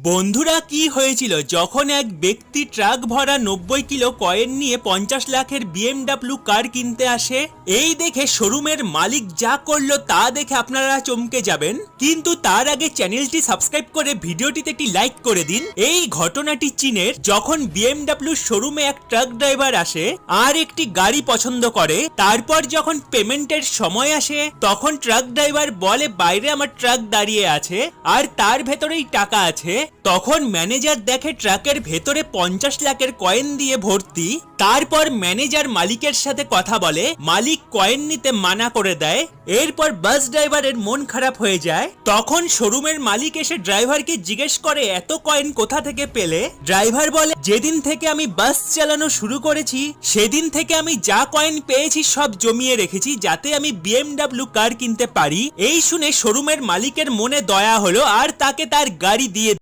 বন্ধুরা কি হয়েছিল যখন এক ব্যক্তি ট্রাক ভরা 90 কিলো কয়েন নিয়ে 50 লাখের BMW কার কিনতে আসে। এই দেখে শোরুমের মালিক যা করলো তা দেখে আপনারা চমকে যাবেন, কিন্তু তার আগে চ্যানেলটি সাবস্ক্রাইব করে ভিডিওটিতে একটি লাইক করে দিন। এই ঘটনাটি চীনের, যখন BMW শোরুমে এক ট্রাক ড্রাইভার আসে আর একটি গাড়ি পছন্দ করে, তারপর যখন পেমেন্টের সময় আসে তখন ট্রাক ড্রাইভার বলে বাইরে আমার ট্রাক দাঁড়িয়ে আছে আর তার ভেতরেই টাকা আছে। তখন ম্যানেজার দেখে ট্রাকের ভেতরে 50 লাখের কয়েন দিয়ে ভর্তি। তারপর ম্যানেজার মালিকের সাথে কথা বলে, মালিক কয়েন নিতে মানা করে দেয়। এরপর বাস ড্রাইভারের মন খারাপ হয়ে যায়। তখন শোরুমের মালিক এসে ড্রাইভারকে জিজ্ঞেস করে এত কয়েন কোথা থেকে পেলে। ড্রাইভার বলে, যেদিন থেকে আমি বাস চালানো শুরু করেছি সেদিন থেকে আমি যা কয়েন পেয়েছি সব জমিয়ে রেখেছি যাতে আমি BMW কার কিনতে পারি। এই শুনে শোরুমের মালিকের মনে দয়া হলো আর তাকে তার গাড়ি দিয়ে